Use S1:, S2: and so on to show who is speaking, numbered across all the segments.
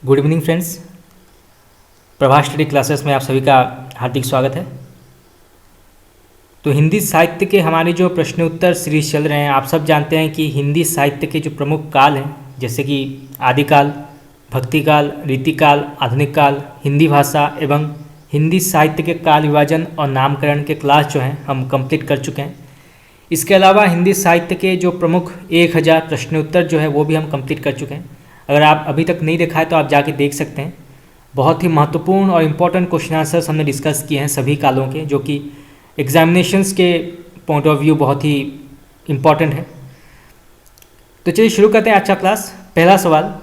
S1: Good evening friends. Prabha study classes में आप सभी का हार्दिक स्वागत है। तो हिंदी साहित्य के हमारे जो प्रश्न उत्तर सीरीज चल रहे हैं, आप सब जानते हैं कि हिंदी साहित्य के जो प्रमुख काल हैं जैसे कि आदिकाल, भक्तिकाल, रीतिकाल, आधुनिक काल, हिंदी भाषा एवं हिंदी साहित्य के काल विभाजन और नामकरण के क्लास जो हैं हम कंप्लीट कर चुके हैं। इसके अलावा हिंदी साहित्य के जो प्रमुख 1000 प्रश्नोत्तर जो है वो भी हम कंप्लीट कर चुके हैं। अगर आप अभी तक नहीं देखा है तो आप जाके देख सकते हैं। बहुत ही महत्वपूर्ण और इम्पोर्टेंट क्वेश्चन आंसर्स हमने डिस्कस किए हैं सभी कालों के, जो कि एग्जामिनेशंस के पॉइंट ऑफ व्यू बहुत ही इम्पोर्टेंट है। तो चलिए शुरू करते हैं आज का क्लास। पहला सवाल,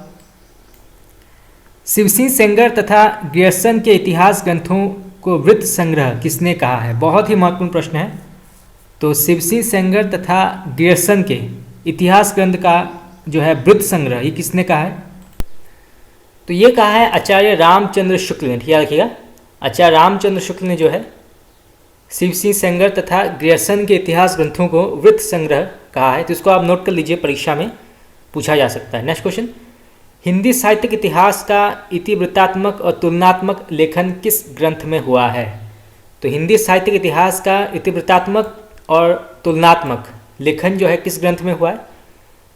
S1: शिवसिंह सेंगर तथा ग्रियर्सन के इतिहास ग्रंथों को वृत्त संग्रह किसने कहा है? बहुत ही महत्वपूर्ण प्रश्न है। तो शिवसिंह सेंगर तथा ग्रियर्सन के इतिहास ग्रंथ का जो है वृत्त संग्रह, ये किसने कहा है? तो ये कहा है आचार्य रामचंद्र शुक्ल ने। याद रखिएगा, आचार्य रामचंद्र शुक्ल ने जो है शिवसिंह सेंगर तथा ग्रियर्सन के इतिहास ग्रंथों को वृत्त संग्रह कहा है। तो इसको आप नोट कर लीजिए, परीक्षा में पूछा जा सकता है। नेक्स्ट क्वेश्चन, हिंदी साहित्य के इतिहास का इतिवृत्तात्मक और तुलनात्मक लेखन किस ग्रंथ में हुआ है? तो हिंदी साहित्य के इतिहास का इतिवृत्तात्मक और तुलनात्मक लेखन जो है किस ग्रंथ में हुआ है?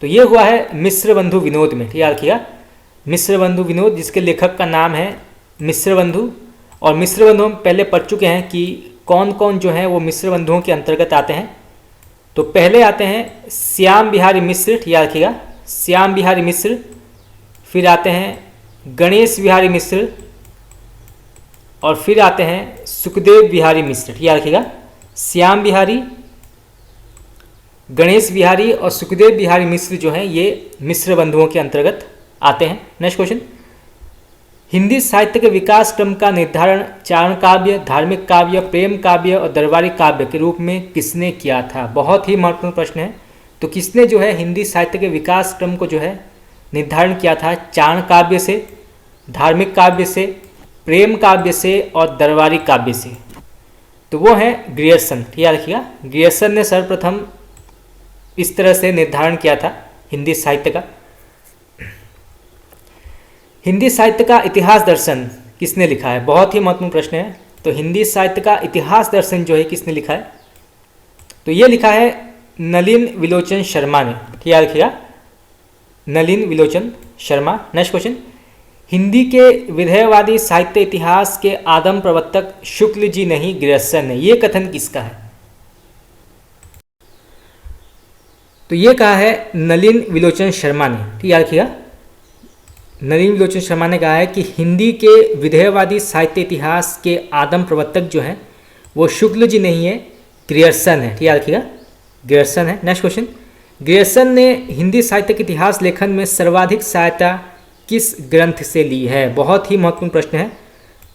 S1: तो ये हुआ है मिश्र बंधु विनोद में। याद रखिएगा, मिश्र बंधु विनोद, जिसके लेखक का नाम है मिश्र बंधु। और मिश्र बंधु हम पहले पढ़ चुके हैं कि कौन कौन जो है वो मिश्र बंधुओं के अंतर्गत आते हैं। तो पहले आते हैं श्याम बिहारी मिश्र। याद रखिएगा, श्याम बिहारी मिश्र। फिर आते हैं गणेश बिहारी मिश्र और फिर आते हैं सुखदेव बिहारी मिश्र। याद रखिएगा, श्याम बिहारी, गणेश बिहारी और सुखदेव बिहारी मिश्र जो हैं ये मिश्र बंधुओं के अंतर्गत आते हैं। नेक्स्ट क्वेश्चन, हिंदी साहित्य के विकास क्रम का निर्धारण चारण काव्य, धार्मिक काव्य, प्रेम काव्य और दरबारी काव्य के रूप में किसने किया था? बहुत ही महत्वपूर्ण प्रश्न है। तो किसने जो है हिंदी साहित्य के विकास क्रम को जो है निर्धारण किया था? चारण काव्य से, धार्मिक काव्य से, प्रेम काव्य से और दरबारी काव्य से। तो वो है ग्रियर्सन। याद रखिएगा, ग्रियर्सन ने सर्वप्रथम इस तरह से निर्धारण किया था हिंदी साहित्य का। हिंदी साहित्य का इतिहास दर्शन किसने लिखा है? बहुत ही महत्वपूर्ण प्रश्न है। तो हिंदी साहित्य का इतिहास दर्शन जो है किसने लिखा है? तो ये लिखा है नलिन विलोचन शर्मा ने। याद रखिएगा, नलिन विलोचन शर्मा। नेक्स्ट क्वेश्चन, हिंदी के विधेयवादी साहित्य इतिहास के आदम प्रवर्तक शुक्ल जी नहीं ग्रियर्सन ने, ये कथन किसका है? तो ये कहा है नलिन विलोचन शर्मा ने। ठीक याद रखिएगा, नलिन विलोचन शर्मा ने कहा है कि हिंदी के विधेयवादी साहित्य इतिहास के आदम प्रवर्तक जो हैं वो शुक्ल जी नहीं है, ग्रियर्सन है। ठीक याद रखिएगा, ग्रियर्सन है। नेक्स्ट क्वेश्चन, ग्रियर्सन ने हिंदी साहित्य के इतिहास लेखन में सर्वाधिक सहायता किस ग्रंथ से ली है? बहुत ही महत्वपूर्ण प्रश्न है।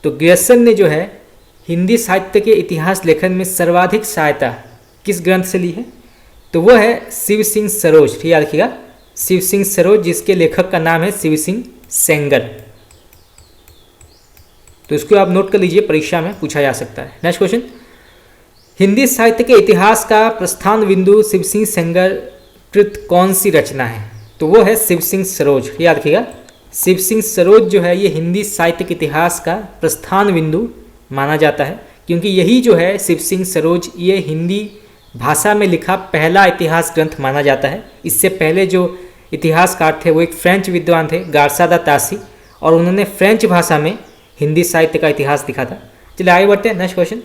S1: तो ग्रियर्सन ने जो है हिंदी साहित्य के इतिहास लेखन में सर्वाधिक सहायता किस ग्रंथ से ली है? तो वो है शिवसिंह सरोज। ठीक याद रखिएगा, शिवसिंह सरोज, जिसके लेखक का नाम है शिवसिंह सेंगर। तो इसको आप नोट कर लीजिए, परीक्षा में पूछा जा सकता है। नेक्स्ट क्वेश्चन, हिंदी साहित्य के इतिहास का प्रस्थान बिंदु शिवसिंह सेंगर कृत कौन सी रचना है? तो वो है शिवसिंह सरोज। याद रखिएगा, शिवसिंह सरोज जो है ये हिंदी साहित्य के इतिहास का प्रस्थान बिंदु माना जाता है, क्योंकि यही जो है शिवसिंह सरोज ये हिंदी भाषा में लिखा पहला इतिहास ग्रंथ माना जाता है। इससे पहले जो इतिहासकार थे वो एक फ्रेंच विद्वान थे, गार्सा दा तासी, और उन्होंने फ्रेंच भाषा में हिंदी साहित्य का इतिहास लिखा था। चलिए आगे बढ़ते हैं। नेक्स्ट क्वेश्चन,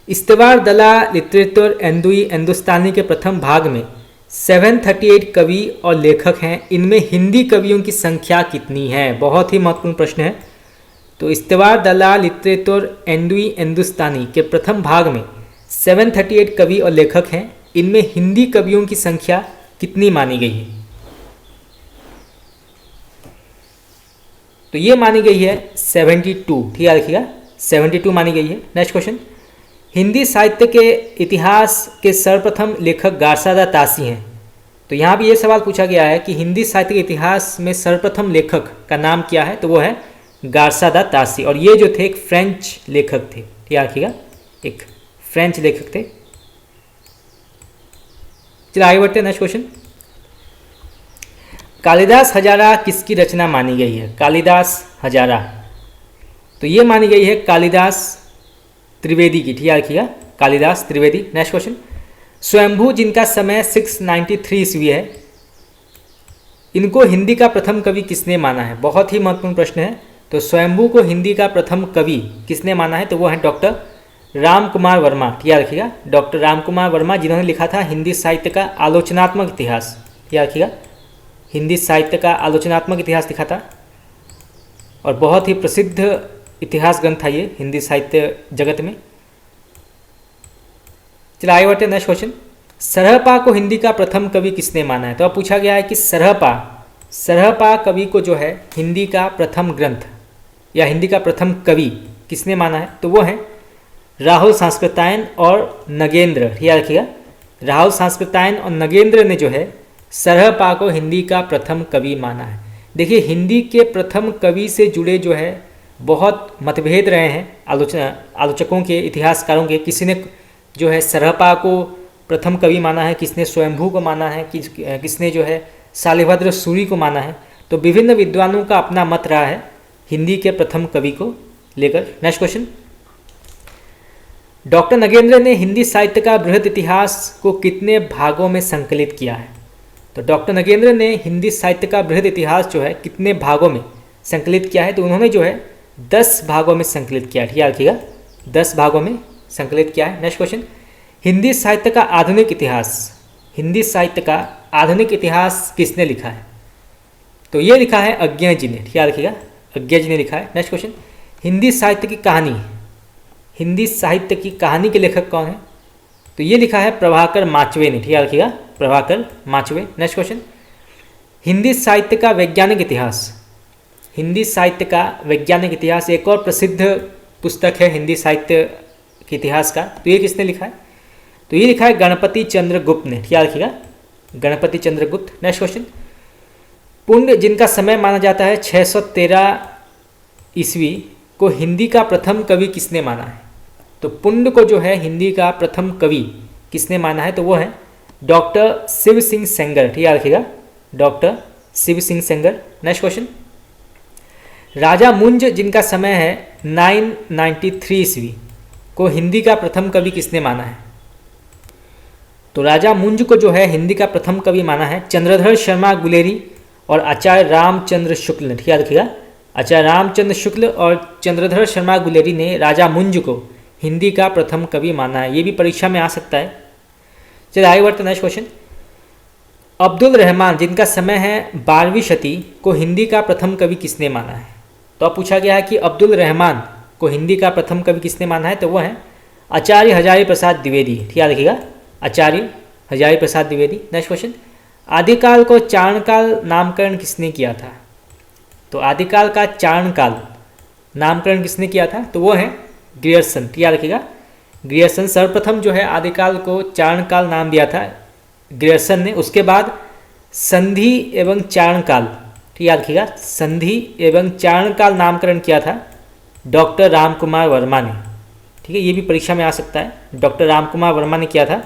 S1: इस्तेवार दला लिटरेचर एंदुई हिंदुस्तानी के प्रथम भाग में 738 कवि और लेखक हैं। इनमें हिंदी कवियों की संख्या कितनी है? बहुत ही महत्वपूर्ण प्रश्न है। तो इस्तेवार दला लिटरेचर एंदुई हिंदुस्तानी के प्रथम भाग में 738 कवि और लेखक हैं। इनमें हिंदी कवियों की संख्या कितनी मानी गई है? तो ये मानी गई है 72। ठीक याद रखिएगा, 72 मानी गई है। नेक्स्ट क्वेश्चन, हिंदी साहित्य के इतिहास के सर्वप्रथम लेखक गार्सा दा तासी हैं। तो यहाँ भी ये सवाल पूछा गया है कि हिंदी साहित्य के इतिहास में सर्वप्रथम लेखक का नाम क्या है? तो वो है गार्सा दा तासी, और ये जो थे एक फ्रेंच लेखक थे। याद रखिएगा, एक फ्रेंच लेखक थे। चलिए आगे बढ़ते हैं। नेक्स्ट क्वेश्चन, कालिदास हजारा किसकी रचना मानी गई है? कालिदास हजारा तो ये मानी गई है कालिदास त्रिवेदी की। ठीक है, रखिएगा, कालिदास त्रिवेदी। नेक्स्ट क्वेश्चन, स्वयंभू जिनका समय 693 ईस्वी है, इनको हिंदी का प्रथम कवि किसने माना है? बहुत ही महत्वपूर्ण प्रश्न है। तो स्वयंभू को हिंदी का प्रथम कवि किसने माना है? तो वो है डॉक्टर राम कुमार वर्मा। ठीक है, रखिएगा, डॉक्टर राम कुमार वर्मा, जिन्होंने लिखा था हिंदी साहित्य का आलोचनात्मक इतिहास। ठीक है, रखिएगा, हिंदी साहित्य का आलोचनात्मक इतिहास लिखा था और बहुत ही प्रसिद्ध इतिहास ग्रंथ था ये हिंदी साहित्य जगत में। चलिए आगे बढ़ते हैं, नेक्स्ट क्वेश्चन, सरहपा को हिंदी का प्रथम कवि किसने माना है? तो अब पूछा गया है कि सरहपा कवि को जो है हिंदी का प्रथम ग्रंथ या हिंदी का प्रथम कवि किसने माना है? तो वो है राहुल सांस्कृत्यायन और नगेंद्र। याद रखिएगा, राहुल सांस्कृत्यायन और नगेंद्र ने जो है सरहपा को हिंदी का प्रथम कवि माना है। देखिए, हिंदी के प्रथम कवि से जुड़े जो है बहुत मतभेद रहे हैं आलोचकों के, इतिहासकारों के। किसी ने जो है सरहपा को प्रथम कवि माना है, किसने स्वयंभू को माना है, किसने जो है शालिभद्र सूरी को माना है। तो विभिन्न विद्वानों का अपना मत रहा है हिंदी के प्रथम कवि को लेकर। नेक्स्ट क्वेश्चन, डॉक्टर नगेंद्र ने हिंदी साहित्य का बृहद इतिहास को कितने भागों में संकलित किया है? तो डॉक्टर नगेंद्र ने हिंदी साहित्य का बृहद इतिहास जो है कितने भागों में संकलित किया है? तो उन्होंने जो है 10 भागों में संकलित किया है। ठीक है, रखिएगा, 10 भागों में संकलित किया है। नेक्स्ट क्वेश्चन, हिंदी साहित्य का आधुनिक इतिहास, हिंदी साहित्य का आधुनिक इतिहास किसने लिखा है? तो ये लिखा है अज्ञेय जी ने। ठीक है, रखिएगा, अज्ञेय जी ने लिखा है। नेक्स्ट क्वेश्चन, हिंदी साहित्य की कहानी, हिंदी साहित्य की कहानी के लेखक कौन है? तो ये लिखा है प्रभाकर माचवे ने। ठीक है, रखिएगा, प्रभाकर माचवे। नेक्स्ट क्वेश्चन, हिंदी साहित्य का वैज्ञानिक इतिहास, हिंदी साहित्य का वैज्ञानिक इतिहास एक और प्रसिद्ध पुस्तक है हिंदी साहित्य के इतिहास का। तो ये किसने लिखा है? तो ये लिखा है गणपति चंद्र गुप्त ने। ठीक है, रखिएगा, गणपति चंद्र गुप्त। नेक्स्ट क्वेश्चन, पुंड जिनका समय माना जाता है 613 ईस्वी को हिंदी का प्रथम कवि किसने माना है? तो पुंड को जो है हिंदी का प्रथम कवि किसने माना है? तो वो है डॉक्टर शिव सिंह सेंगर। ठीक है, रखिएगा, doctor Shiv Singh Sengar. Next question, Raja Munj जिनका समय है 993 ईस्वी को हिंदी का प्रथम कवि किसने माना है? तो राजा मुंज को जो है हिंदी का प्रथम कवि माना है चंद्रधर शर्मा गुलेरी और आचार्य रामचंद्र शुक्ल ने। ठीक है, रखिएगा, आचार्य रामचंद्र शुक्ल और चंद्रधर शर्मा गुलेरी ने राजा मुंज को हिंदी का प्रथम कवि माना है। ये भी परीक्षा में आ सकता है। चलिए आगे बढ़ते हैं, नेक्स्ट क्वेश्चन, अब्दुल रहमान जिनका समय है 12वीं शती को हिंदी का प्रथम कवि किसने माना है? तो अब पूछा गया है कि अब्दुल रहमान को हिंदी का प्रथम कवि किसने माना है? तो वो है आचार्य हजारी प्रसाद द्विवेदी। ठीक है, रखिएगा, आचार्य हजारी प्रसाद द्विवेदी। नेक्स्ट क्वेश्चन, आदिकाल को चारणकाल नामकरण किसने किया था? तो आदिकाल का चारणकाल नामकरण किसने किया था? तो वो है ग्रियर्सन। ठीक है, रखिएगा, ग्रियर्सन सर्वप्रथम जो है आदिकाल को चारणकाल नाम दिया था ग्रियर्सन ने। उसके बाद संधि एवं चारणकाल, ठीक है, रखिएगा, संधि एवं चारणकाल नामकरण किया था डॉक्टर रामकुमार वर्मा ने। ठीक है, ये भी परीक्षा में आ सकता है, डॉक्टर रामकुमार वर्मा ने किया था।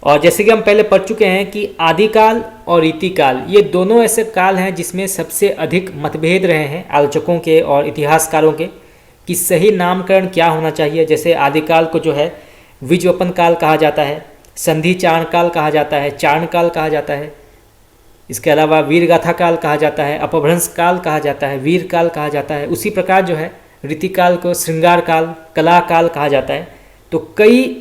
S1: और जैसे कि हम पहले पढ़ चुके हैं कि आदिकाल और रीतिकाल ये दोनों ऐसे काल हैं जिसमें सबसे अधिक मतभेद रहे हैं आलोचकों के और इतिहासकारों के कि सही नामकरण क्या होना चाहिए। जैसे आदिकाल को जो है विजवपन काल कहा जाता है, संधि चारणकाल कहा जाता है, चारणकाल कहा जाता है, इसके अलावा वीरगाथा काल कहा जाता है, अपभ्रंश काल कहा जाता है, वीर काल कहा जाता है। उसी प्रकार जो है रीतिकाल को श्रृंगार काल, कला काल कहा जाता है। तो कई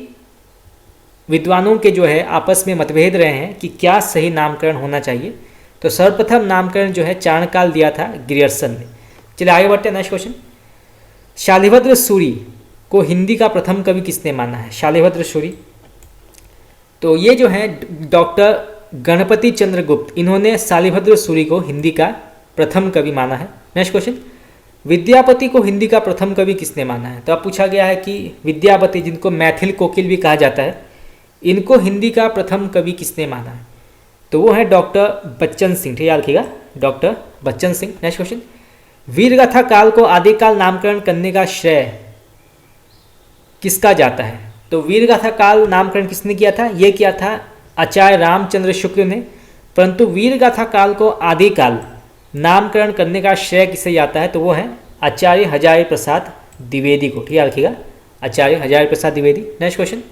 S1: विद्वानों के जो है आपस में मतभेद रहे हैं कि क्या सही नामकरण होना चाहिए। तो सर्वप्रथम नामकरण जो है चारणकाल दिया था ग्रियर्सन ने। चलिए आगे बढ़ते हैं, नेक्स्ट क्वेश्चन, शालिभद्र सूरी को हिंदी का प्रथम कवि किसने माना है? शालिभद्र सूरी, तो ये जो है डॉक्टर गणपति चंद्र गुप्त, इन्होंने शालिभद्र सूरी को हिंदी का प्रथम कवि माना है। नेक्स्ट क्वेश्चन, विद्यापति को हिंदी का प्रथम कवि किसने माना है? तो अब पूछा गया है कि विद्यापति, जिनको मैथिल कोकिल भी कहा जाता है, इनको हिंदी का प्रथम कवि किसने माना है? तो वो है डॉक्टर बच्चन सिंह। ठीक है, रखिएगा, doctor Bachchan Singh. Next question, वीरगाथा काल को आदिकाल नामकरण करने का श्रेय किसका जाता है? तो वीरगाथा काल नामकरण किसने किया था? ये किया था आचार्य रामचंद्र शुक्ल ने। परंतु वीर गाथा काल को आदिकाल नामकरण करने का श्रेय किसे जाता है? तो वो है आचार्य हजारी प्रसाद द्विवेदी को। ठीक है, रखिएगा, आचार्य हजारी प्रसाद द्विवेदी। नेक्स्ट क्वेश्चन,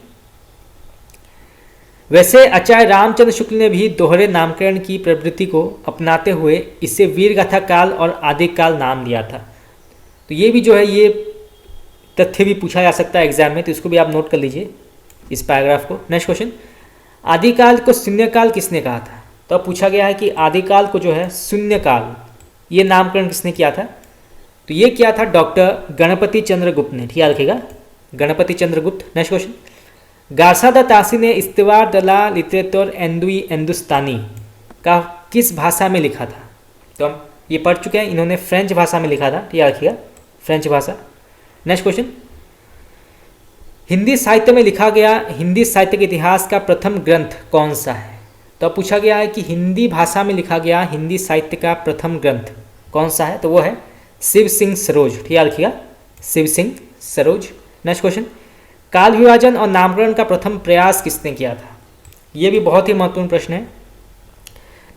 S1: वैसे आचार्य रामचंद्र शुक्ल ने भी दोहरे नामकरण की प्रवृत्ति को अपनाते हुए इसे वीरगाथा काल और आदिकाल नाम दिया था। तो ये भी जो है ये तथ्य भी पूछा जा सकता है एग्जाम में, तो इसको भी आप नोट कर लीजिए इस पैराग्राफ को। नेक्स्ट क्वेश्चन, आदिकाल को शून्यकाल किसने कहा था? तो अब पूछा गया है कि आदिकाल को जो है शून्यकाल ये नामकरण किसने किया था? तो ये किया था डॉक्टर गणपति चंद्र गुप्त ने। ठीक है, रखिएगा, गणपति चंद्र गुप्त। नेक्स्ट क्वेश्चन, गारसादा तासी ने इस्तिवार दला लिटरेचर हिंदुस्तानी का किस भाषा में लिखा था? तो हम ये पढ़ चुके हैं, इन्होंने फ्रेंच भाषा में लिखा था। ठीक है, रखिएगा, फ्रेंच भाषा। नेक्स्ट क्वेश्चन, हिंदी साहित्य में लिखा गया हिंदी साहित्य के इतिहास का प्रथम ग्रंथ कौन सा है? तो अब पूछा गया है कि हिंदी भाषा में लिखा गया हिंदी साहित्य का प्रथम ग्रंथ कौन सा है? तो वो है शिव सिंह सरोज। ठीक है, रखिएगा, शिव सिंह सरोज। नेक्स्ट क्वेश्चन, काल विभाजन और नामकरण का प्रथम प्रयास किसने किया था? ये भी बहुत ही महत्वपूर्ण प्रश्न है।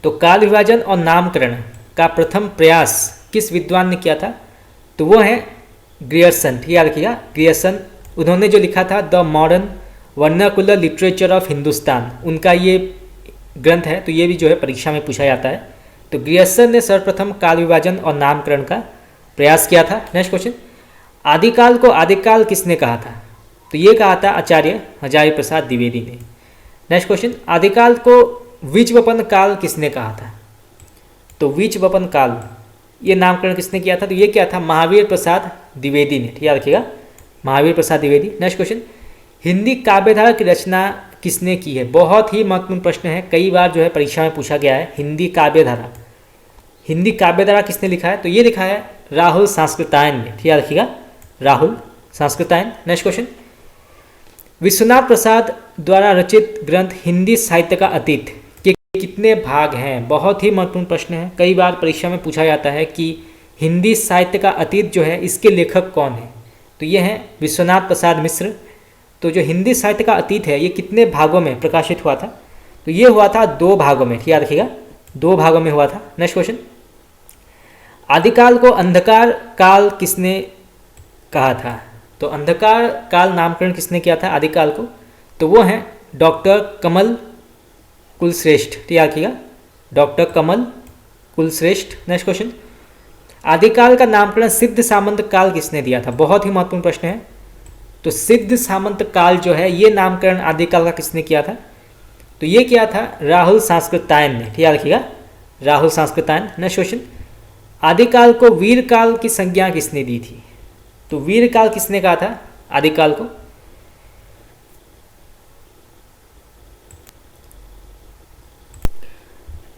S1: तो काल विभाजन और नामकरण का प्रथम प्रयास किस विद्वान ने किया था? तो वो है ग्रियर्सन। ठीक है, रखिएगा, ग्रियर्सन। उन्होंने जो लिखा था the modern vernacular literature of Hindustan, उनका ये ग्रंथ है। तो ये भी जो है परीक्षा में पूछा जाता है। तो ग्रियर्सन ने सर्वप्रथम काल विभाजन और नामकरण का प्रयास किया था। नेक्स्ट क्वेश्चन, आदिकाल को आदिकाल किसने कहा था? तो ये कहा था आचार्य हजारी प्रसाद द्विवेदी ने। नेक्स्ट क्वेश्चन, आदिकाल को विजवपन काल किसने कहा था? तो विजवपन काल ये नामकरण किसने किया था? तो ये क्या था? महावीर प्रसाद द्विवेदी ने। ठीक है, रखिएगा, महावीर प्रसाद द्विवेदी। नेक्स्ट क्वेश्चन, हिंदी काव्यधारा की रचना किसने की है? बहुत ही महत्वपूर्ण प्रश्न है, कई बार जो है परीक्षा में पूछा गया है। हिंदी काव्यधारा, हिंदी काव्यधारा किसने लिखा है? तो ये लिखा है राहुल संस्कृतायन ने। ठीक है, रखिएगा, राहुल संस्कृतायन। नेक्स्ट क्वेश्चन, विश्वनाथ प्रसाद द्वारा रचित ग्रंथ हिंदी साहित्य का अतीत के कितने भाग हैं? बहुत ही महत्वपूर्ण प्रश्न है, कई बार परीक्षा में पूछा जाता है कि हिंदी साहित्य का अतीत जो है इसके लेखक कौन है? तो ये हैं विश्वनाथ प्रसाद मिश्र। तो जो हिंदी साहित्य का अतीत है ये कितने भागों में प्रकाशित हुआ था? तो ये हुआ था 2 भागों में। ठीक है, रखिएगा, 2 भागों में हुआ था। नेक्स्ट क्वेश्चन, आदिकाल को अंधकार काल किसने कहा था? तो अंधकार काल नामकरण किसने किया था आदिकाल को? तो वो हैं डॉक्टर कमल कुलश्रेष्ठ। ठीक है, रखिएगा, डॉक्टर कमल कुलश्रेष्ठ। नेक्स्ट क्वेश्चन, आदिकाल का नामकरण सिद्ध सामंत काल किसने दिया था? बहुत ही महत्वपूर्ण प्रश्न है। तो सिद्ध सामंत काल जो है ये नामकरण आदिकाल का किसने किया था? तो ये किया था राहुल संस्कृतायन ने। ठीक है, रखिएगा, राहुल संस्कृतायन। नेक्स्ट क्वेश्चन, आदिकाल को वीर काल की संज्ञा किसने दी थी? तो वीर काल किसने कहा था आदिकाल को?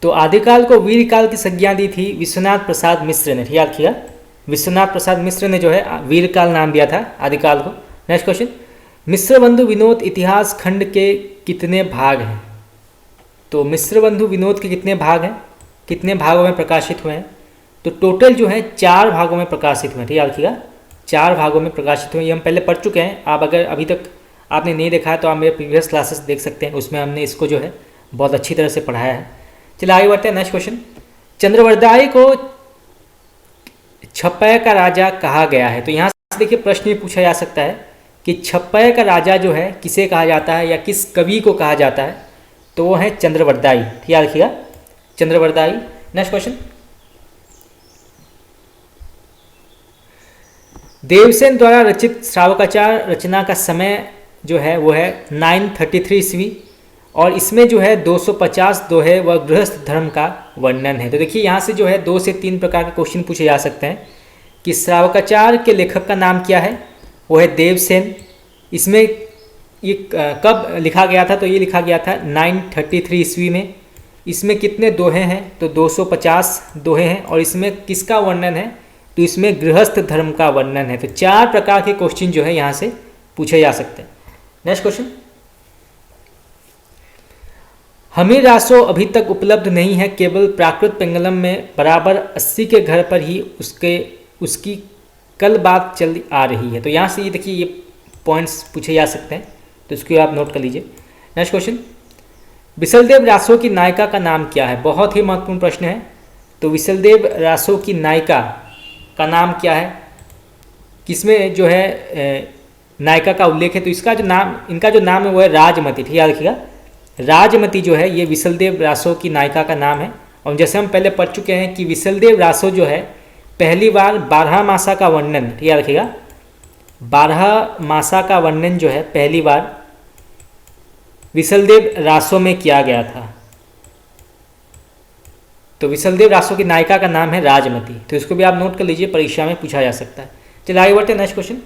S1: तो आदिकाल को वीर काल की संज्ञा दी थी विश्वनाथ प्रसाद मिश्र ने। याद किया, विश्वनाथ प्रसाद मिश्र ने जो है वीर काल नाम दिया था आदिकाल को। नेक्स्ट क्वेश्चन, मिश्र बंधु विनोद इतिहास खंड के कितने भाग हैं? तो मिश्र बंधु विनोद के कितने भाग हैं, कितने भागों में प्रकाशित हुए हैं? तो टोटल जो है 4 भागों में प्रकाशित हुए हैं। ठीक है, याद रखिएगा, 4 भागों में प्रकाशित हुए। ये हम पहले पढ़ चुके हैं। आप अगर अभी तक आपने नहीं देखा है तो आप मेरे प्रीवियस क्लासेस देख सकते हैं, उसमें हमने इसको जो है बहुत अच्छी तरह से पढ़ाया है। चलिए आगे बढ़ते हैं। नेक्स्ट क्वेश्चन, चंद्रवरदाई को छप्पय का राजा कहा गया है। तो यहाँ से देखिए प्रश्न ये पूछा जा सकता है कि छप्पय का राजा जो है किसे कहा जाता है या किस कवि को कहा जाता है? तो वो है चंद्रवरदाई। ठीक है, रखिएगा, चंद्रवरदाई। नेक्स्ट क्वेश्चन, देवसेन द्वारा रचित श्रावकाचार रचना का समय जो है वो है 933 ईस्वी और इसमें जो है 250 दोहे व गृहस्थ धर्म का वर्णन है। तो देखिए यहाँ से जो है 2 से 3 प्रकार के क्वेश्चन पूछे जा सकते हैं कि श्रावकाचार के लेखक का नाम क्या है? वो है देवसेन। इसमें ये कब लिखा गया था? तो ये लिखा गया था 933 ईस्वी में। इसमें कितने दोहे हैं? तो 250 दोहे हैं। और इसमें किसका वर्णन है? तो इसमें गृहस्थ धर्म का वर्णन है। तो 4 प्रकार के क्वेश्चन जो है यहाँ से पूछे जा सकते हैं। नेक्स्ट क्वेश्चन, हमीर रासो अभी तक उपलब्ध नहीं है, केवल प्राकृत पेंगलम में बराबर 80 के घर पर ही उसकी कल बात चल आ रही है। तो यहाँ से ये देखिए ये पॉइंट्स पूछे जा सकते हैं, तो इसको आप नोट कर लीजिए। नेक्स्ट क्वेश्चन, विशलदेव रासो की नायिका का नाम क्या है? बहुत ही महत्वपूर्ण प्रश्न है। तो विशलदेव रासो की नायिका का नाम क्या है? किसमें जो है नायिका का उल्लेख है? तो इसका जो नाम, इनका जो नाम है वो है राजमती। ठीक याद रखिएगा, राजमती जो है ये विशलदेव रासो की नायिका का नाम है। और जैसे हम पहले पढ़ चुके हैं कि विशलदेव रासो जो है पहली बार 12 मासा का वर्णन, ठीक याद रखिएगा, 12 मासा का वर्णन जो है पहली बार विशलदेव रासो में किया गया था। तो विशलदेव रासो की नायिका का नाम है राजमती। तो इसको भी आप नोट कर लीजिए, परीक्षा में पूछा जा सकता है। चलिए आगे बढ़ते हैं, नेक्स्ट क्वेश्चन।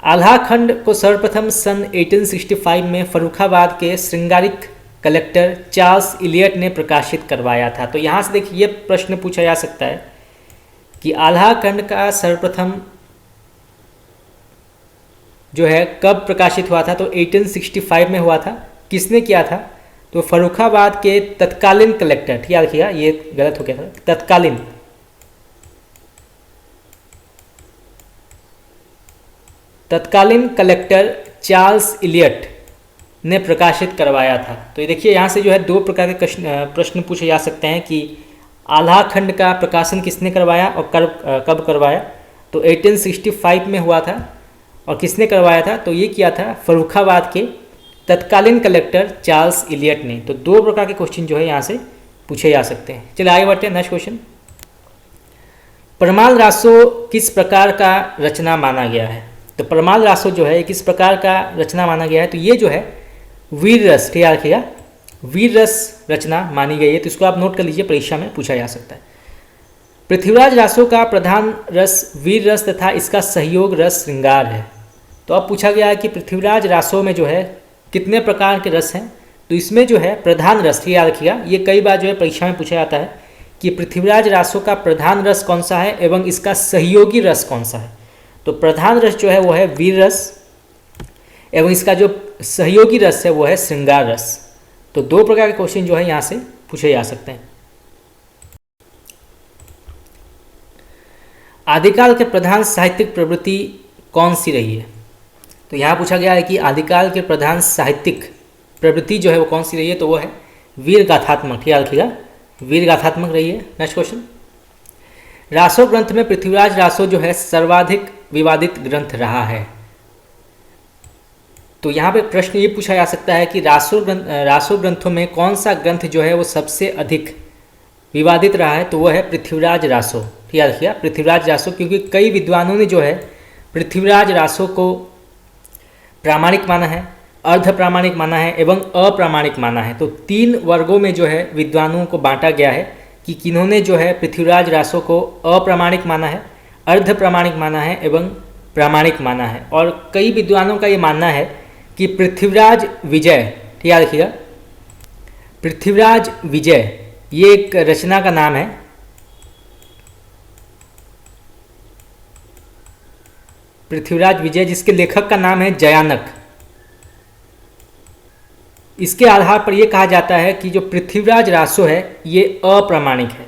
S1: आल्हा खंड को सर्वप्रथम सन 1865 में फर्रुखाबाद के श्रृंगारिक कलेक्टर चार्ल्स इलियट ने प्रकाशित करवाया था। तो यहाँ से देखिए ये प्रश्न पूछा जा सकता है कि आल्हा खंड का सर्वप्रथम जो है कब प्रकाशित हुआ था? तो 1865 में हुआ था। किसने किया था? तो फर्रुखाबाद के तत्कालीन कलेक्टर, ठीक याद रखिएगा, ये गलत हो गया था, तत्कालीन कलेक्टर चार्ल्स इलियट ने प्रकाशित करवाया था। तो ये देखिए यहाँ से जो है दो प्रकार के प्रश्न पूछे जा सकते हैं कि आल्हा खंड का प्रकाशन किसने करवाया और कब करवाया? तो 1865 में हुआ था। और किसने करवाया था? तो ये किया था फर्रुखाबाद के तत्कालीन कलेक्टर चार्ल्स इलियट ने। तो दो प्रकार के क्वेश्चन जो है यहाँ से पूछे जा सकते हैं। चलिए आगे बढ़ते हैं, नेक्स्ट क्वेश्चन। परमाल रासो किस प्रकार का रचना माना गया है? तो परमाल रासो जो है किस प्रकार का रचना माना गया है? तो ये जो है वीर रस, ठीक याद रखिएगा, वीर रस रचना मानी गई है। तो इसको आप नोट कर लीजिए, परीक्षा में पूछा जा सकता है। पृथ्वीराज रासो का प्रधान रस वीर रस तथा इसका सहयोग रस श्रृंगार है। तो अब पूछा गया है कि पृथ्वीराज रासो में जो है कितने प्रकार के रस हैं? तो इसमें जो है प्रधान रस, ठीक याद रखिएगा, ये कई बार जो है परीक्षा में पूछा जाता है कि पृथ्वीराज रासो का प्रधान रस कौन सा है एवं इसका सहयोगी रस कौन सा है। तो प्रधान रस जो है वो है वीर रस एवं इसका जो सहयोगी रस है वो है श्रृंगार रस। तो दो प्रकार के क्वेश्चन जो है यहाँ से पूछे जा सकते हैं। आदिकाल के प्रधान साहित्यिक प्रवृत्ति कौन सी रही है? तो यहाँ पूछा गया है कि आदिकाल के प्रधान साहित्यिक प्रवृत्ति जो है वो कौन सी रही है? तो वो है वीर गाथात्मक, ठीक याद रखिएगा, वीर गाथात्मक रही है। Next question. रासो ग्रंथ में पृथ्वीराज रासो जो है सर्वाधिक विवादित ग्रंथ रहा है। तो यहाँ पे प्रश्न ये पूछा जा सकता है कि रासो ग्रंथों में कौन सा ग्रंथ जो है वो सबसे अधिक विवादित रहा है? तो वो है पृथ्वीराज रासो, ठीक याद रखिएगा, पृथ्वीराज रासो, क्योंकि कई विद्वानों ने जो है पृथ्वीराज रासो को प्रामाणिक माना है, अर्ध प्रामाणिक माना है एवं अप्रामाणिक माना है। तो 3 वर्गों में जो है विद्वानों को बांटा गया है कि किन्होंने जो है पृथ्वीराज रासो को अप्रामाणिक माना है, अर्ध प्रामाणिक माना है एवं प्रामाणिक माना है। और कई विद्वानों का ये मानना है कि पृथ्वीराज विजय, ठीक याद रखिएगा, पृथ्वीराज विजय ये एक रचना का नाम है। पृथ्वीराज विजय जिसके लेखक का नाम है जयानक। इसके आधार पर यह कहा जाता है कि जो पृथ्वीराज रासो है ये अप्रामाणिक है।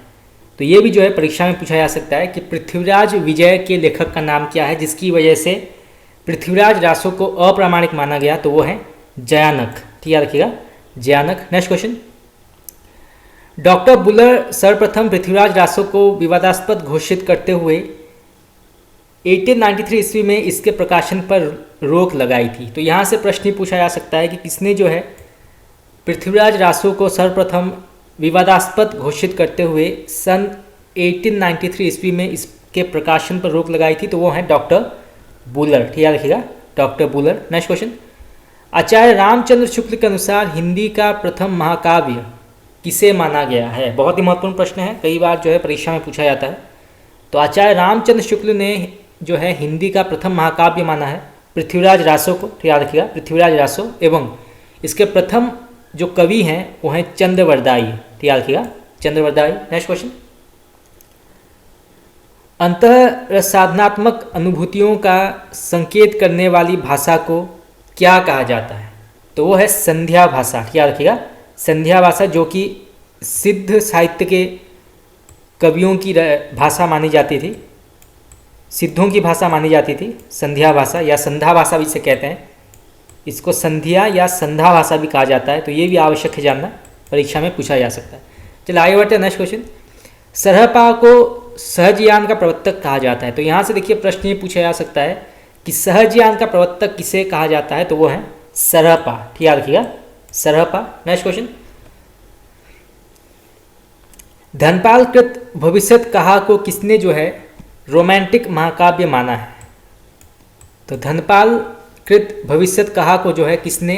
S1: तो ये भी जो है परीक्षा में पूछा जा सकता है कि पृथ्वीराज विजय के लेखक का नाम क्या है जिसकी वजह से पृथ्वीराज रासो को अप्रामाणिक माना गया? तो वो है जयानक, ठीक याद रखिएगा, Jayanak. Next question. Doctor Buhler सर्वप्रथम पृथ्वीराज रासो को विवादास्पद घोषित करते हुए 1893 ईस्वी में इसके प्रकाशन पर रोक लगाई थी। तो यहाँ से प्रश्न पूछा जा सकता है कि किसने जो है पृथ्वीराज रासो को सर्वप्रथम विवादास्पद घोषित करते हुए सन 1893 ईस्वी में इसके प्रकाशन पर रोक लगाई थी? तो वो है डॉक्टर बुलर, ठीक याद रखिएगा, doctor Buhler. Next question. Acharya Ramchandra Shukla के अनुसार हिंदी का प्रथम महाकाव्य किसे माना गया है? बहुत ही महत्वपूर्ण प्रश्न है, कई बार जो है परीक्षा में पूछा जाता है। तो आचार्य रामचंद्र शुक्ल ने जो है हिंदी का प्रथम महाकाव्य माना है पृथ्वीराज रासो को, ठीक याद रखिएगा, पृथ्वीराज रासो, एवं इसके प्रथम जो कवि हैं वो हैं चंद्रवरदाई, ठीक याद रखिएगा, चंद्रवरदाई। Next question. अंतःसाधनात्मक अनुभूतियों का संकेत करने वाली भाषा को क्या कहा जाता है? तो वो है संध्या भाषा, ठीक याद रखिएगा, संध्या भाषा, जो कि सिद्ध साहित्य के कवियों की भाषा मानी जाती थी, सिद्धों की भाषा मानी जाती थी, संध्या भाषा या संध्या भाषा भी इसे कहते हैं। इसको संध्या या संधा भाषा भी कहा जाता है, तो ये भी आवश्यक है जानना, परीक्षा में पूछा जा सकता है। चलिए आगे बढ़ते हैं नेक्स्ट क्वेश्चन। सरहपा को सहजयान का प्रवर्तक कहा जाता है, तो यहाँ से देखिए प्रश्न ये पूछा जा सकता है कि सहजयान का प्रवर्तक किसे कहा जाता है, तो वो है सरहपा, ठीक याद रखिएगा, सरहपा। नेक्स्ट क्वेश्चन, धनपाल कृत भविष्यत कहा को किसने जो है रोमांटिक महाकाव्य माना है, तो धनपाल कृत भविष्यत कहा को जो है किसने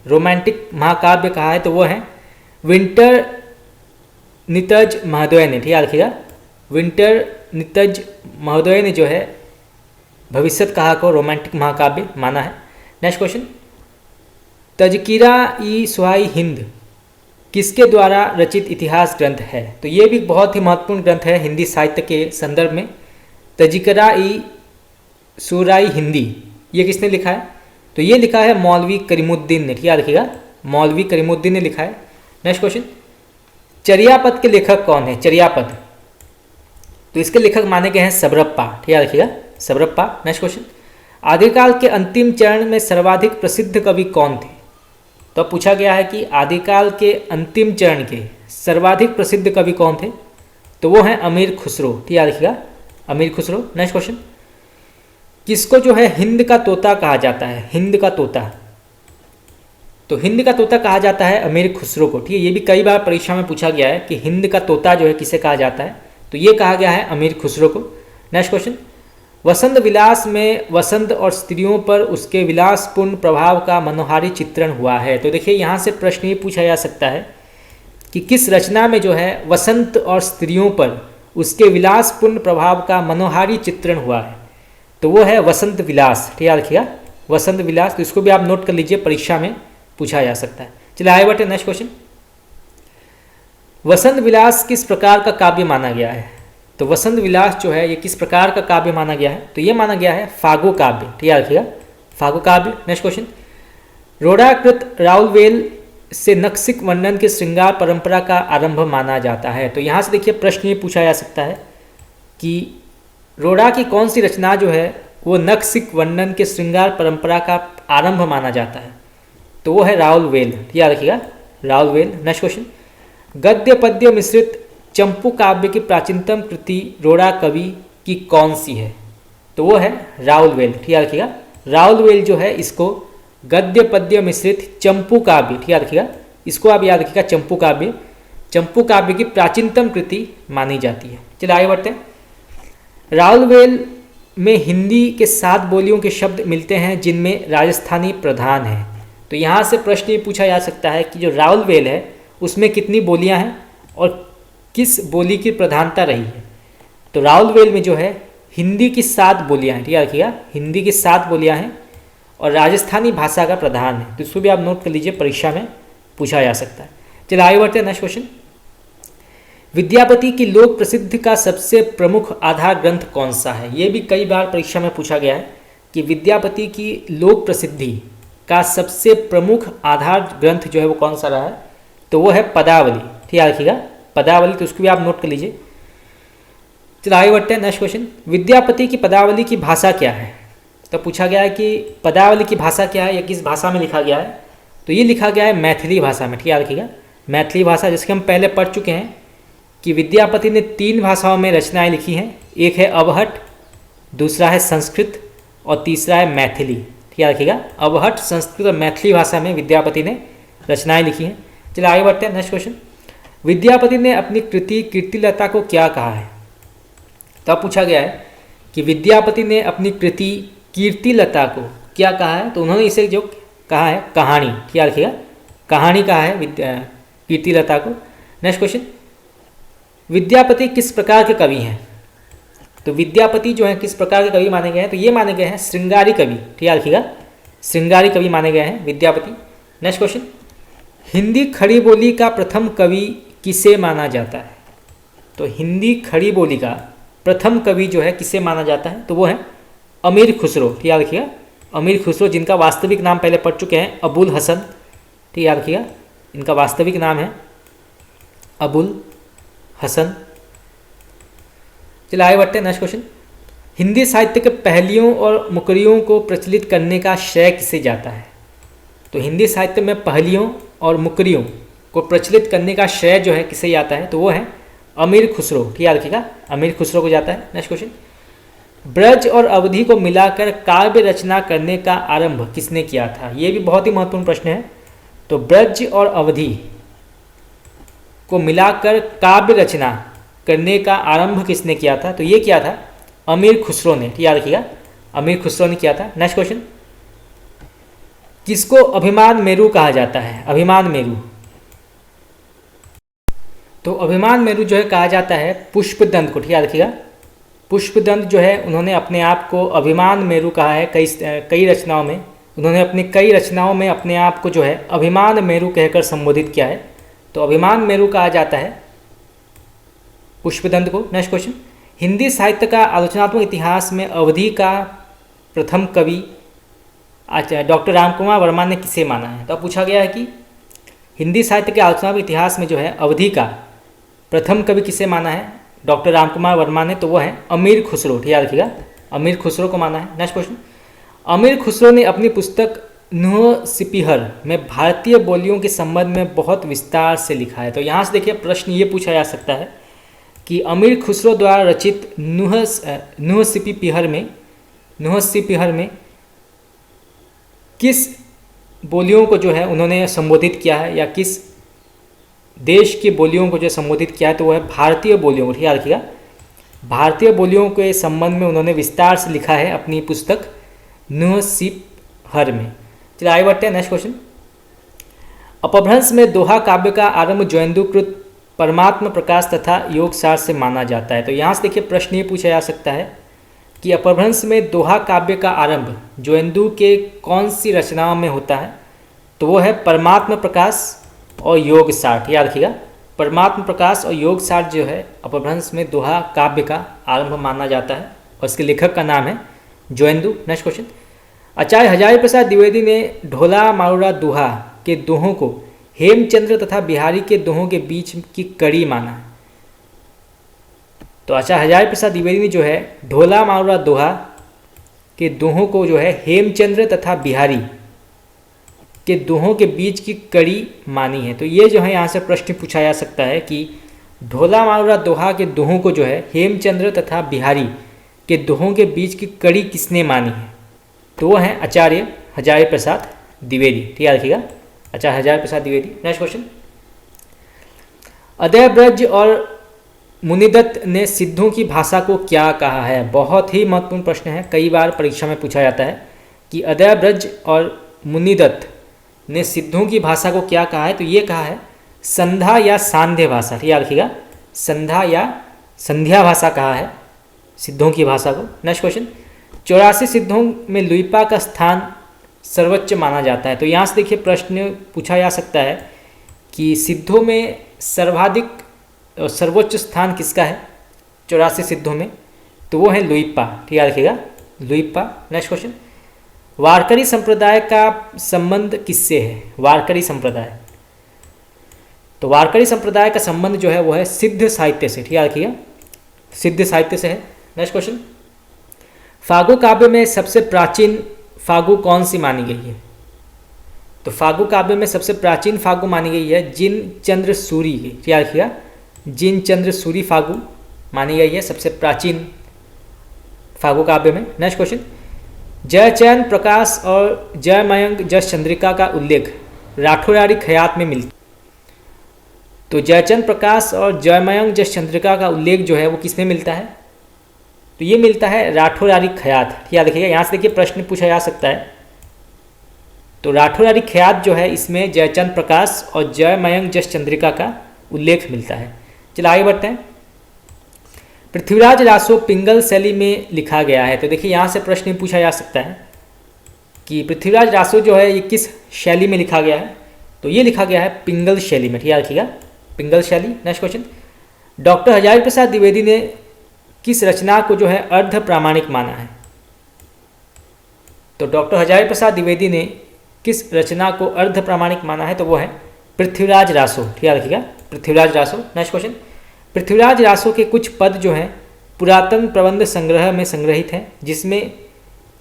S1: रोमांटिक महाकाव्य कहा है, तो वो है विंटर नितज महोदय ने, ठीक याद रखिएगा, विंटर नितज महोदय ने जो है भविष्यत कहा को रोमांटिक महाकाव्य माना है। नेक्स्ट क्वेश्चन, तजकिरा ई सुहाई हिंद किसके द्वारा रचित इतिहास ग्रंथ है, तो ये भी बहुत ही महत्वपूर्ण ग्रंथ है हिंदी साहित्य के संदर्भ में। तजकिरा ई सुराई हिंदी ये किसने लिखा है, तो ये लिखा है मौलवी करीमुद्दीन ने, ठीक याद रखिएगा, मौलवी करीमुद्दीन ने लिखा है। नेक्स्ट क्वेश्चन, चर्यापद के लेखक कौन है, चर्यापद, तो इसके लेखक माने गए हैं सबरप्पा, ठीक याद रखिएगा, सबरप्पा। नेक्स्ट क्वेश्चन, आदिकाल के अंतिम चरण में सर्वाधिक प्रसिद्ध कवि कौन थे, तो पूछा गया है कि आदिकाल के अंतिम चरण के सर्वाधिक प्रसिद्ध कवि कौन थे, तो वो हैं अमीर खुसरो, ठीक याद रखिएगा, अमीर खुसरो। नेक्स्ट क्वेश्चन, किसको जो है हिंद का तोता कहा जाता है, हिंद का तोता, तो हिंद का तोता कहा जाता है अमीर खुसरो को, ठीक है, ये भी कई बार परीक्षा में पूछा गया है कि हिंद का तोता जो है किसे कहा जाता है, तो ये कहा गया है अमीर खुसरो को। नेक्स्ट क्वेश्चन, वसंत विलास में वसंत और स्त्रियों पर उसके विलासपूर्ण प्रभाव का मनोहारी चित्रण हुआ है, तो देखिए यहाँ से प्रश्न ये पूछा जा सकता है कि किस रचना में जो है वसंत और स्त्रियों पर उसके विलासपूर्ण प्रभाव का मनोहारी चित्रण हुआ है, तो वो है वसंत विलास, ठीक याद रखिएगा, वसंत विलास, तो इसको भी आप नोट कर लीजिए, परीक्षा में पूछा जा सकता है। चलिए आगे बढ़ते नेक्स्ट क्वेश्चन, वसंत विलास किस प्रकार का काव्य माना गया है, तो वसंत विलास जो है ये किस प्रकार का काव्य माना गया है, तो ये माना गया है फागो काव्य, ठीक याद रखिएगा, फागो काव्य। नेक्स्ट क्वेश्चन, रोडाकृत राउलवेल से नक्सिक वर्णन के श्रृंगार परंपरा का आरंभ माना जाता है, तो यहाँ से देखिए प्रश्न ये पूछा जा सकता है कि रोडा की कौन सी रचना जो है वो नक्सिक वर्णन के श्रृंगार परंपरा का आरंभ माना जाता है, तो वो है राउलवेल, याद रखिएगा, राउलवेल। नेक्स्ट क्वेश्चन, गद्य पद्य मिश्रित चंपू काव्य की प्राचीनतम कृति रोडा कवि की कौन सी है, तो वो है राउलवेल, ठीक याद रखिएगा, राउलवेल जो है इसको गद्य पद्य मिश्रित चंपू काव्य, ठीक याद रखिएगा, इसको आप याद रखिएगा, चंपू काव्य, चंपू काव्य की प्राचीनतम कृति मानी जाती है। चलिए आगे बढ़ते हैं। राउलवेल में हिंदी के 7 बोलियों के शब्द मिलते हैं जिनमें राजस्थानी प्रधान है, तो यहाँ से प्रश्न ये पूछा जा सकता है कि जो राउलवेल है उसमें कितनी बोलियाँ हैं और किस बोली की प्रधानता रही है, तो राउलवेल में जो है हिंदी की 7 बोलियाँ हैं, ठीक है रखिएगा, हिंदी की 7 बोलियाँ हैं और राजस्थानी भाषा का प्रधान है, तो इसको भी आप नोट कर लीजिए, परीक्षा में पूछा जा सकता है। चलिए आगे बढ़ते हैं नेक्स्ट क्वेश्चन, विद्यापति की लोक प्रसिद्धि का सबसे प्रमुख आधार ग्रंथ कौन सा है, ये भी कई बार परीक्षा में पूछा गया है कि विद्यापति की लोक प्रसिद्धि का सबसे प्रमुख आधार ग्रंथ जो है वो कौन सा रहा है, तो वो है पदावली, ठीक है रखिएगा, पदावली, तो उसको भी आप नोट कर लीजिए। चलिए आगे बढ़ते हैं नेक्स्ट क्वेश्चन, विद्यापति की पदावली की भाषा क्या है, तो पूछा गया है कि पदावली की भाषा क्या है या किस भाषा में लिखा गया है, तो ये लिखा गया है मैथिली भाषा में, ठीक है रखिएगा, मैथिली भाषा, जिसके हम पहले पढ़ चुके हैं कि विद्यापति ने 3 भाषाओं में रचनाएं लिखी हैं, एक है अबहट, दूसरा है संस्कृत और तीसरा है मैथिली, ठीक है रखिएगा, अबहट, संस्कृत और मैथिली भाषा में विद्यापति ने रचनाएं लिखी हैं। चलिए आगे बढ़ते हैं नेक्स्ट क्वेश्चन, विद्यापति ने अपनी कृति कीर्तिलता को क्या कहा है, तो अब पूछा गया है कि विद्यापति ने अपनी कृति कीर्तिलता को क्या कहा है, तो उन्होंने इसे जो कहा है कहानी, ठीक है रखिएगा, कहानी कहा है कीर्तिलता को। नेक्स्ट क्वेश्चन, विद्यापति किस प्रकार के कवि हैं, तो विद्यापति जो है किस प्रकार के कवि माने गए हैं, तो ये माने गए हैं श्रृंगारी कवि, ठीक है रखिएगा, श्रृंगारी कवि माने गए हैं विद्यापति। नेक्स्ट क्वेश्चन, हिंदी खड़ी बोली का प्रथम कवि किसे माना जाता है, तो हिंदी खड़ी बोली का प्रथम कवि जो है किसे माना जाता है, तो वो है अमीर खुसरो, ठीक है रखिएगा, अमीर खुसरो, जिनका वास्तविक नाम पहले पढ़ चुके हैं अबुल हसन, ठीक है रखिएगा, इनका वास्तविक नाम है अबुल हसन। चलिए आगे बढ़ते हैं नेक्स्ट क्वेश्चन, हिंदी साहित्य के पहलियों और मुकरियों को प्रचलित करने का श्रेय किसे जाता है, तो हिंदी साहित्य में पहेलियों और मुकरियों को प्रचलित करने का श्रेय जो है किसे जाता है, तो वो है अमीर खुसरो। ठीक याद रखिएगा, अमीर खुसरो को जाता है। नेक्स्ट क्वेश्चन, ब्रज और अवधि को मिलाकर काव्य रचना करने का आरंभ किसने किया था? ये भी बहुत ही महत्वपूर्ण प्रश्न है। तो ब्रज और अवधि को मिलाकर काव्य रचना करने का आरंभ किसने किया था? तो ये किया था अमीर खुसरो ने। ठीक याद रखिएगा, अमीर खुसरो ने किया था। नेक्स्ट क्वेश्चन, किसको अभिमान मेरु कहा जाता है? अभिमान मेरु, तो अभिमान मेरु जो है कहा जाता है पुष्पदंत को। ठीक याद रखिएगा, पुष्पदंत जो है उन्होंने अपने आप को अभिमान मेरु कहा है। कई रचनाओं में उन्होंने अपनी कई रचनाओं में अपने आप को जो है अभिमान मेरु कहकर संबोधित किया है। तो अभिमान मेरु कहा जाता है पुष्पदंत को। नेक्स्ट क्वेश्चन, हिंदी साहित्य का आलोचनात्मक इतिहास में अवधि का प्रथम कवि डॉक्टर रामकुमार वर्मा ने किसे माना है? तो अब पूछा गया है कि हिंदी साहित्य के आलोचनात्मक इतिहास में जो है अवधि का प्रथम कवि किसे माना है डॉक्टर रामकुमार वर्मा ने? तो वो है अमीर खुसरो। ठीक याद रखिएगा, अमीर खुसरो को माना है। नेक्स्ट क्वेश्चन, अमीर खुसरो ने अपनी पुस्तक नुह सिपिहर में भारतीय बोलियों के संबंध में बहुत विस्तार से लिखा है। तो यहाँ से देखिए प्रश्न ये पूछा जा सकता है कि अमीर खुसरो द्वारा रचित नुह सिपिहर में किस बोलियों को जो है उन्होंने संबोधित किया है, या किस देश की बोलियों को जो संबोधित किया है? तो वह है भारतीय बोलियों को। ठीक याद रखिएगा, भारतीय बोलियों के संबंध में उन्होंने विस्तार से लिखा है अपनी पुस्तक नुह सिपिहर में। चलिए आगे बढ़ते हैं। नेक्स्ट क्वेश्चन, अपभ्रंश में दोहा काव्य का आरंभ ज्वेंदुकृत परमात्म प्रकाश तथा योगसार से माना जाता है। तो यहाँ से देखिए प्रश्न ये पूछा जा सकता है कि अपभ्रंश में दोहा काव्य का आरंभ ज्वेंदु के कौन सी रचनाओं में होता है? तो वो है परमात्म प्रकाश और योगसार। याद रखिएगा, परमात्म प्रकाश और योगसार जो है अपभ्रंश में दोहा काव्य का आरंभ माना जाता है और इसके लेखक का नाम है ज्वेंदु। नेक्स्ट क्वेश्चन, आचार्य हजारी प्रसाद द्विवेदी ने ढोला मारूरा दोहा के दोहों को हेमचंद्र तथा बिहारी के दोहों के बीच की कड़ी माना है। तो आचार्य हजारी प्रसाद द्विवेदी ने जो है ढोला मारूरा दोहा के दोहों को जो है हेमचंद्र तथा बिहारी के दोहों के बीच की कड़ी मानी है। तो ये जो है यहाँ से प्रश्न पूछा जा सकता है कि ढोला मारूरा दोहा के दोहों को जो है हेमचंद्र तथा बिहारी के दोहों के बीच की कड़ी किसने मानी है? तो वो है आचार्य हजारी प्रसाद द्विवेदी। ठीक याद रखिएगा, आचार्य हजारी प्रसाद द्विवेदी। नेक्स्ट क्वेश्चन, अदयब्रज और मुनिदत्त ने सिद्धों की भाषा को क्या कहा है? बहुत ही महत्वपूर्ण प्रश्न है, कई बार परीक्षा में पूछा जाता है कि अदयब्रज और मुनिदत्त ने सिद्धों की भाषा को क्या कहा है? तो ये कहा है संध्या या सांध्य भाषा। ठीक याद रखिएगा, संध्या या संध्या भाषा कहा है सिद्धों की भाषा को। नेक्स्ट क्वेश्चन, 84 सिद्धों में लुइपा का स्थान सर्वोच्च माना जाता है। तो यहाँ से देखिए प्रश्न पूछा जा सकता है कि सिद्धों में सर्वाधिक सर्वोच्च स्थान किसका है 84 सिद्धों में? तो वो है लुइपा। ठीक याद रखिएगा, लुइपा। नेक्स्ट क्वेश्चन, वारकरी संप्रदाय का संबंध किससे है? वारकरी संप्रदाय, तो वारकरी संप्रदाय का संबंध जो है वो है सिद्ध साहित्य से। ठीक याद रखिएगा, सिद्ध साहित्य से है। नेक्स्ट क्वेश्चन, फागु काव्य में सबसे प्राचीन फागु कौन सी मानी गई है? तो फागु काव्य में सबसे प्राचीन फागु मानी गई है जिन चंद्र सूरी की। ठीक याद रखिएगा, जिन चंद्र सूरी फागु मानी गई है सबसे प्राचीन फागु काव्य में। नेक्स्ट क्वेश्चन, जयचयन प्रकाश और जयमयंक जस चंद्रिका का उल्लेख राठौरारी खयात में मिलता। तो जयचंद प्रकाश और जयमयंक जस चंद्रिका का उल्लेख जो है वो किसमें मिलता है? तो ये मिलता है राठौरारी खयात। याद रखिएगा, यहाँ से देखिए प्रश्न पूछा जा सकता है। तो राठौरारी खयात जो है इसमें जयचंद प्रकाश और जयमयंक जस चंद्रिका का उल्लेख मिलता है। चलिए आगे बढ़ते हैं। पृथ्वीराज रासो पिंगल शैली में लिखा गया है। तो देखिए यहाँ से प्रश्न पूछा जा सकता है कि पृथ्वीराज रासो जो है ये किस शैली में लिखा गया है? तो ये लिखा गया है पिंगल शैली में। ठीक याद रखिएगा, पिंगल शैली। Next question, doctor Hazari Prasad Dwivedi ने किस रचना को जो है अर्ध प्रामाणिक माना है? तो डॉक्टर हजारी प्रसाद द्विवेदी ने किस रचना को अर्ध प्रामाणिक माना है? तो वो है पृथ्वीराज रासो। ठीक याद रखिएगा, पृथ्वीराज रासो। नेक्स्ट क्वेश्चन, पृथ्वीराज रासो के कुछ पद जो हैं पुरातन प्रबंध संग्रह में संग्रहित हैं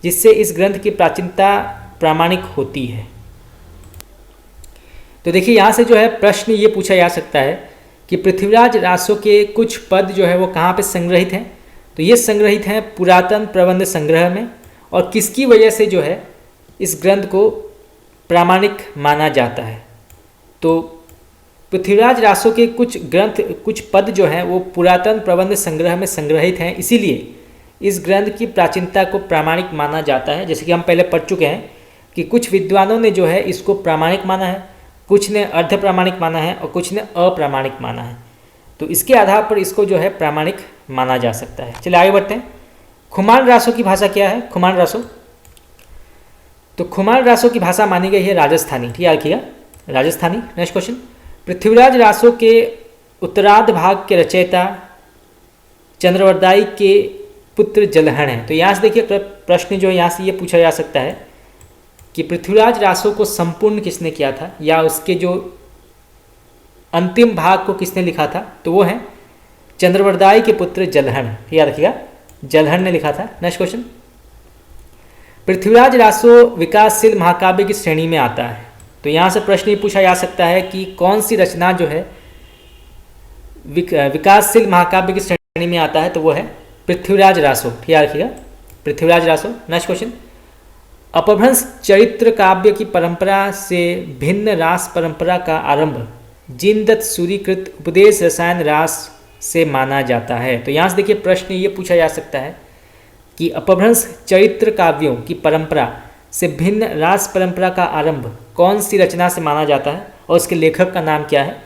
S1: जिससे इस ग्रंथ की प्राचीनता प्रामाणिक होती है। तो देखिए यहाँ से जो है प्रश्न ये पूछा जा सकता है कि पृथ्वीराज रासो के कुछ पद जो है वो कहाँ पे संग्रहित हैं। तो ये संग्रहित हैं पुरातन प्रबंध संग्रह में, और किसकी वजह से जो है इस ग्रंथ को प्रामाणिक माना जाता है। तो पृथ्वीराज रासो के कुछ पद जो हैं वो पुरातन प्रबंध संग्रह में संग्रहित हैं, इसीलिए इस ग्रंथ की प्राचीनता को प्रामाणिक माना जाता है। जैसे कि हम पहले पढ़ चुके हैं कि कुछ विद्वानों ने जो है इसको प्रामाणिक माना है, कुछ ने अर्ध प्रामाणिक माना है और कुछ ने अप्रामाणिक माना है। तो इसके आधार पर इसको जो है प्रामाणिक माना जा सकता है। चलिए आगे बढ़ते हैं। खुमान रासो की भाषा क्या है? खुमान रासो, तो खुमान रासो की भाषा मानी गई है राजस्थानी। ठीक है, रखिएगा राजस्थानी। नेक्स्ट क्वेश्चन, पृथ्वीराज रासो के उत्तरार्ध भाग के रचयिता चंद्रवरदाई के पुत्र जलहण हैं। तो यहाँ से देखिए प्रश्न जो है यहाँ से ये पूछा जा सकता है कि पृथ्वीराज रासो को संपूर्ण किसने किया था, या उसके जो अंतिम भाग को किसने लिखा था। तो वो है चंद्रवरदाई के पुत्र जलहण। याद रखिएगा जलहण ने लिखा था। नेक्स्ट क्वेश्चन, पृथ्वीराज रासो विकासशील महाकाव्य की श्रेणी में आता है। तो यहाँ से प्रश्न ये पूछा जा सकता है कि कौन सी रचना जो है विकासशील महाकाव्य की श्रेणी में आता है। तो वो है पृथ्वीराज रासो। याद रखिएगा पृथ्वीराज रासो। नेक्स्ट क्वेश्चन, अपभ्रंश चरित्र काव्य की परंपरा से भिन्न रास परंपरा का आरंभ जिनदत्त सूरीकृत उपदेश रसायन रास से माना जाता है। तो यहाँ से देखिए प्रश्न ये पूछा जा सकता है कि अपभ्रंश चरित्र काव्यों की परंपरा से भिन्न रास परंपरा का आरंभ कौन सी रचना से माना जाता है और इसके लेखक का नाम क्या है।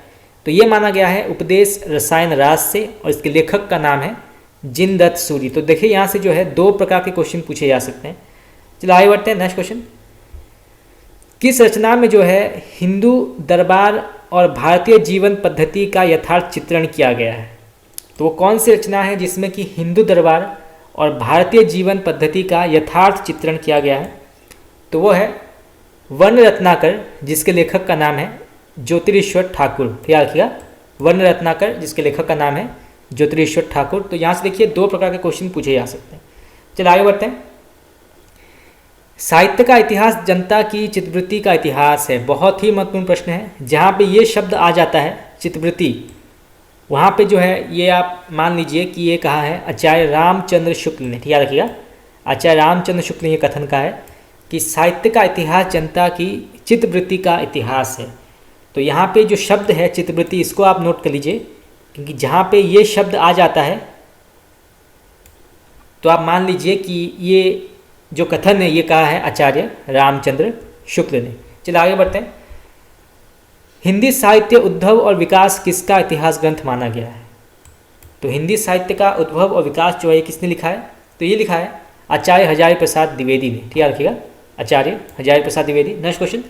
S1: तो ये माना गया है उपदेश रसायन रास से, और इसके लेखक का नाम है जिनदत्त सूरी। तो देखिए यहाँ से जो है दो प्रकार के क्वेश्चन पूछे जा सकते हैं। चलो आगे बढ़ते हैं। नेक्स्ट क्वेश्चन, किस रचना में जो है हिंदू दरबार और भारतीय जीवन पद्धति का यथार्थ चित्रण किया गया है। तो वो कौन सी रचना है जिसमें कि हिंदू दरबार और भारतीय जीवन पद्धति का यथार्थ चित्रण किया गया है। तो वो है वर्ण रत्नाकर, जिसके लेखक का नाम है ज्योतिरीश्वर ठाकुर। याद रखिएगा वर्ण रत्नाकर, जिसके लेखक का नाम है ज्योतिरीश्वर ठाकुर। तो यहाँ से देखिए दो प्रकार के क्वेश्चन पूछे जा सकते हैं। चलिए आगे बढ़ते हैं। साहित्य का इतिहास जनता की चित्तवृत्ति का इतिहास है। बहुत ही महत्वपूर्ण प्रश्न है। जहाँ पे ये शब्द आ जाता है चित्तवृत्ति, वहाँ पे जो है ये आप मान लीजिए कि ये कहा है आचार्य रामचंद्र शुक्ल ने। याद रखिएगा आचार्य रामचंद्र शुक्ल ने ये कथन कहा है कि साहित्य का इतिहास जनता की चित्तवृत्ति का इतिहास है। तो यहाँ पे जो शब्द है चित्तवृत्ति, इसको आप नोट कर लीजिए, क्योंकि जहाँ पे ये शब्द आ जाता है तो आप मान लीजिए कि ये जो कथन है ये कहा है आचार्य रामचंद्र शुक्ल ने। चलिए आगे बढ़ते हैं। हिंदी साहित्य उद्भव और विकास किसका इतिहास ग्रंथ माना गया है। तो हिंदी साहित्य का उद्भव और विकास जो है किसने लिखा है। तो ये लिखा है आचार्य हजारी प्रसाद द्विवेदी ने। ठीक है रखिएगा आचार्य हजारी प्रसाद द्विवेदी। नेक्स्ट क्वेश्चन,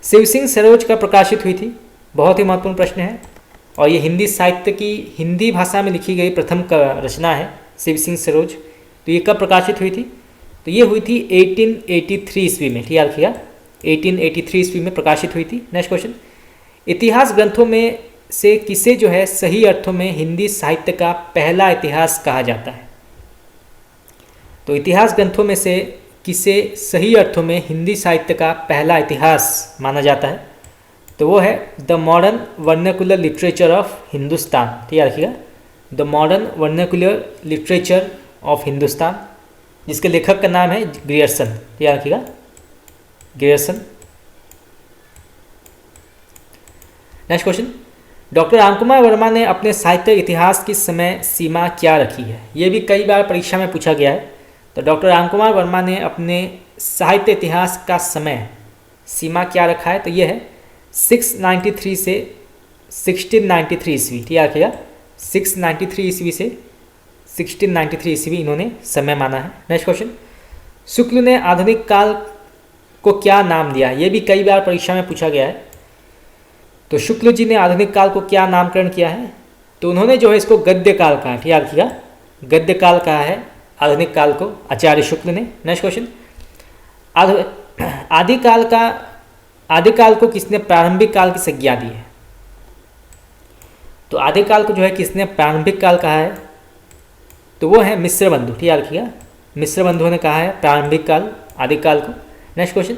S1: शिव सिंह सरोज का प्रकाशित हुई थी। बहुत ही महत्वपूर्ण प्रश्न है, और ये हिंदी साहित्य की हिंदी भाषा में लिखी गई प्रथम रचना है शिव सिंह सरोज। तो ये कब प्रकाशित हुई थी। तो ये हुई थी 1883 ईस्वी में। ठीक है रखिएगा 1883 ईस्वी में प्रकाशित हुई थी। नेक्स्ट क्वेश्चन, इतिहास ग्रंथों में से किसे जो है सही अर्थों में हिंदी साहित्य का पहला इतिहास कहा जाता है। तो इतिहास ग्रंथों में से किसे सही अर्थों में हिंदी साहित्य का पहला इतिहास माना जाता है। तो वो है the modern vernacular literature of Hindustan. ठीक है रखिएगा the modern vernacular literature of Hindustan, जिसके लेखक का नाम है ग्रियर्सन। ठीक है रखिएगा Grierson. Next question, doctor Ramkumar Verma ने अपने साहित्य इतिहास की समय सीमा क्या रखी है। ये भी कई बार परीक्षा में पूछा गया है। तो डॉक्टर रामकुमार वर्मा ने अपने साहित्य इतिहास का समय सीमा क्या रखा है। तो ये है 693 से 1693 ईस्वी। ठीक है रखिएगा 693 ईस्वी से 1693 ईस्वी इन्होंने समय माना है। नेक्स्ट क्वेश्चन, शुक्ल ने आधुनिक काल को क्या नाम दिया। ये भी कई बार परीक्षा में पूछा गया है। तो शुक्ल जी ने आधुनिक काल को क्या नामकरण किया है। तो उन्होंने जो है इसको गद्य काल कहा। ठीक है रखिएगा गद्य काल कहा है आधुनिक काल को आचार्य शुक्ल ने। नेक्स्ट क्वेश्चन, आदिकाल को किसने प्रारंभिक काल की संज्ञा दी है। तो आदिकाल को जो है किसने प्रारंभिक काल कहा है। तो वो है मिश्र बंधु। ठीक है रखिएगा मिश्र बंधुओं ने कहा है प्रारंभिक काल आदिकाल को। नेक्स्ट क्वेश्चन,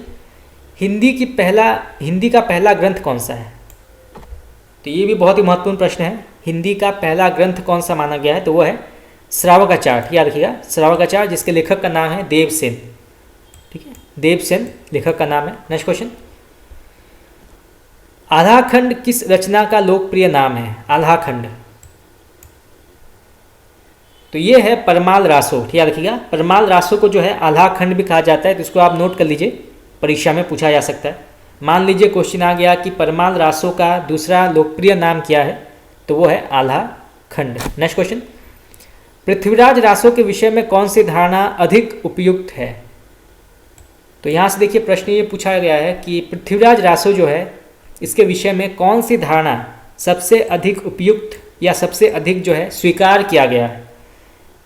S1: हिंदी का पहला ग्रंथ कौन सा है? तो ये भी बहुत ही महत्वपूर्ण प्रश्न है। हिंदी का पहला ग्रंथ कौन सा माना गया है? तो वो है श्रावकाचार्य। याद रखिएगा, श्रावकाचार्य, जिसके लेखक का नाम है देवसेन। ठीक है, देवसेन लेखक का नाम है। नेक्स्ट क्वेश्चन, आल्हाखंड किस रचना का लोकप्रिय नाम है? आल्हाखंड, तो ये है परमाल रासो। याद रखिएगा, परमाल रासो को जो है आल्हाखंड भी कहा जाता है, तो इसको आप नोट कर लीजिए, परीक्षा में पूछा जा सकता है। मान लीजिए क्वेश्चन आ गया कि परमाल रासो का दूसरा लोकप्रिय नाम क्या है? तो वो है आल्हाखंड। नेक्स्ट क्वेश्चन, पृथ्वीराज रासो के विषय में कौन सी धारणा अधिक उपयुक्त है? तो यहाँ से देखिए प्रश्न ये पूछा गया है कि पृथ्वीराज रासो जो है, इसके विषय में कौन सी धारणा सबसे अधिक उपयुक्त या सबसे अधिक जो है स्वीकार किया गया है?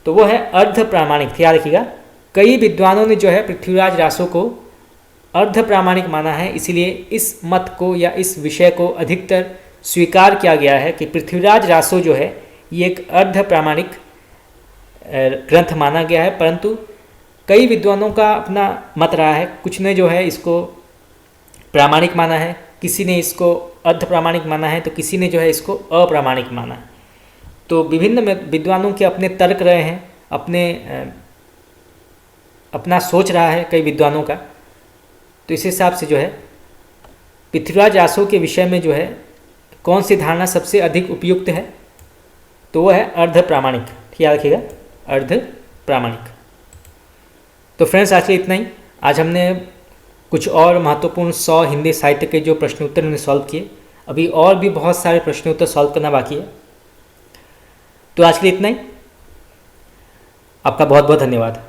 S1: तो वो है अर्ध प्रामाणिक। याद रखिएगा, कई विद्वानों ने जो है पृथ्वीराज रासो को अर्ध प्रामाणिक माना है, इसीलिए इस मत को या इस विषय को अधिकतर स्वीकार किया गया है कि पृथ्वीराज रासो जो है ये एक अर्ध प्रामाणिक ग्रंथ माना गया है। परंतु कई विद्वानों का अपना मत रहा है, कुछ ने जो है इसको प्रामाणिक माना है, किसी ने इसको अर्ध प्रामाणिक माना है, तो किसी ने जो है इसको अप्रामाणिक माना है। तो विभिन्न विद्वानों के अपने तर्क रहे हैं, अपना सोच रहा है कई विद्वानों का। तो इस हिसाब से जो है पृथ्वीराज रासो के विषय में जो है कौन सी धारणा सबसे अधिक उपयुक्त है? तो वो है अर्ध प्रामाणिक। याद रखिएगा, अर्ध प्रामाणिक। तो फ्रेंड्स, आज के इतना ही। आज हमने कुछ और महत्वपूर्ण 100 हिंदी साहित्य के जो प्रश्नोत्तर हमने सॉल्व किए, अभी और भी बहुत सारे प्रश्नोत्तर सॉल्व करना बाकी है। तो आज के लिए इतना ही। आपका बहुत बहुत धन्यवाद।